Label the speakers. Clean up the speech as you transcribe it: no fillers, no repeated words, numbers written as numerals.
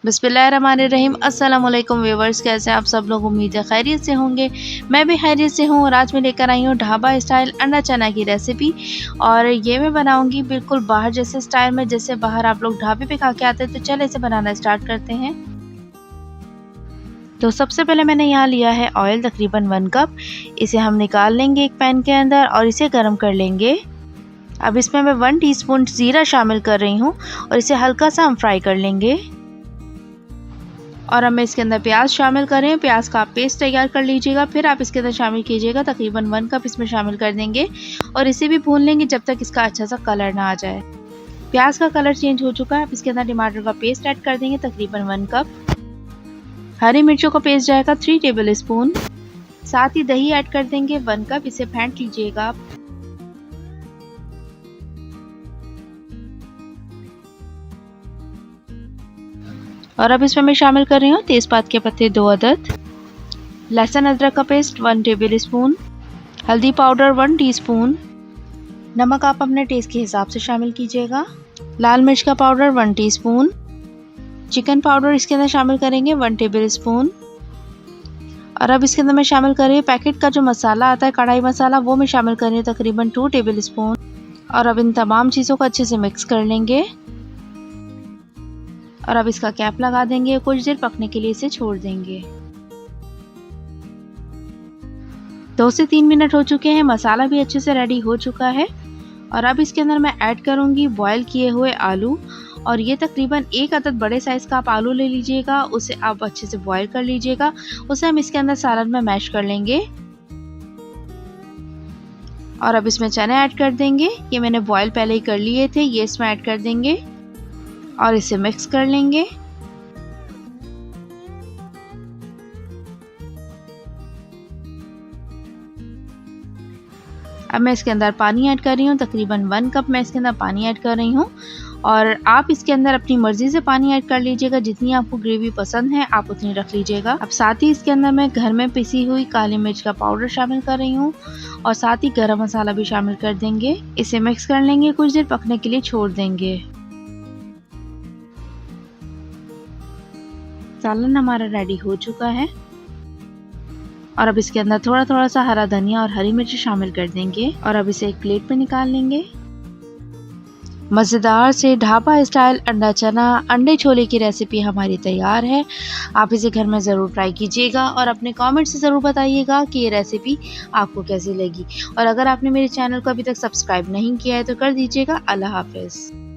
Speaker 1: बिस्मिल्लाहिर्रहमानिर्रहीम। अस्सलाम वालेकुम व्यूअर्स, कैसे हैं आप सब लोग? उम्मीद है खैरियत से होंगे। मैं भी खैरियत से हूँ और आज मैं लेकर आई हूँ ढाबा स्टाइल अंडा चना की रेसिपी। और ये मैं बनाऊंगी बिल्कुल बाहर जैसे स्टाइल में, जैसे बाहर आप लोग ढाबे पे खा के आते हैं। तो चले इसे बनाना स्टार्ट करते हैं। तो सबसे पहले मैंने यहाँ लिया है ऑयल, तकरीबन 1 कप। इसे हम निकाल लेंगे एक पैन के अंदर और इसे गर्म कर लेंगे। अब इसमें मैं 1 टीस्पून जीरा शामिल कर रही हूँ और इसे हल्का सा हम फ्राई कर लेंगे। और अब मैं इसके अंदर प्याज शामिल करें। प्याज का आप पेस्ट तैयार कर लीजिएगा, फिर आप इसके अंदर शामिल कीजिएगा। तकरीबन 1 कप इसमें शामिल कर देंगे और इसे भी भून लेंगे जब तक इसका अच्छा सा कलर ना आ जाए। प्याज का कलर चेंज हो चुका है। अब इसके अंदर टमाटर का पेस्ट ऐड कर देंगे, तकरीबन 1 कप। हरी मिर्चों का पेस्ट जाएगा 3 टेबल स्पून। साथ ही दही ऐड कर देंगे 1 कप। इसे फेंट लीजिएगा आप। और अब इसमें मैं शामिल कर रही हूँ तेजपात के पत्ते 2 अदद, लहसुन अदरक का पेस्ट 1 टेबल स्पून, हल्दी पाउडर 1 टीस्पून, नमक आप अपने टेस्ट के हिसाब से शामिल कीजिएगा, लाल मिर्च का पाउडर 1 टीस्पून, चिकन पाउडर इसके अंदर शामिल करेंगे 1 टेबल स्पून। और अब इसके अंदर मैं शामिल कर रही हूँ पैकेट का जो मसाला आता है, कढ़ाई मसाला, वो मैं शामिल कर रही हूँ तकरीबन 2 टेबल स्पून। और अब इन तमाम चीज़ों को अच्छे से मिक्स कर लेंगे और अब इसका कैप लगा देंगे। कुछ देर पकने के लिए इसे छोड़ देंगे। 2 से 3 मिनट हो चुके हैं। मसाला भी अच्छे से रेडी हो चुका है। और अब इसके अंदर मैं ऐड करूंगी बॉईल किए हुए आलू। और ये तकरीबन 1 अदद बड़े साइज का आप आलू ले लीजिएगा, उसे आप अच्छे से बॉईल कर लीजिएगा। उसे हम इसके अंदर सालन में मैश कर लेंगे। और अब इसमें चने ऐड कर देंगे। ये मैंने बॉईल पहले ही कर लिए थे, ये इसमें ऐड कर देंगे और इसे मिक्स कर लेंगे। अब मैं इसके अंदर पानी ऐड कर रही हूँ, तकरीबन 1 कप मैं इसके अंदर पानी ऐड कर रही हूँ। और आप इसके अंदर अपनी मर्जी से पानी ऐड कर लीजिएगा, जितनी आपको ग्रेवी पसंद है आप उतनी रख लीजिएगा। अब साथ ही इसके अंदर मैं घर में पिसी हुई काली मिर्च का पाउडर शामिल कर रही हूँ और साथ ही गरम मसाला भी शामिल कर देंगे। इसे मिक्स कर लेंगे, कुछ देर पकने के लिए छोड़ देंगे। सालन हमारा रेडी हो चुका है। और अब इसके अंदर थोड़ा थोड़ा सा हरा धनिया और हरी मिर्च शामिल कर देंगे और अब इसे एक प्लेट पे निकाल लेंगे। मज़ेदार से ढाबा स्टाइल अंडा चना अंडे छोले की रेसिपी हमारी तैयार है। आप इसे घर में ज़रूर ट्राई कीजिएगा और अपने कमेंट से ज़रूर बताइएगा कि ये रेसिपी आपको कैसी लगी। और अगर आपने मेरे चैनल को अभी तक सब्सक्राइब नहीं किया है तो कर दीजिएगा। अल्लाह हाफिज़।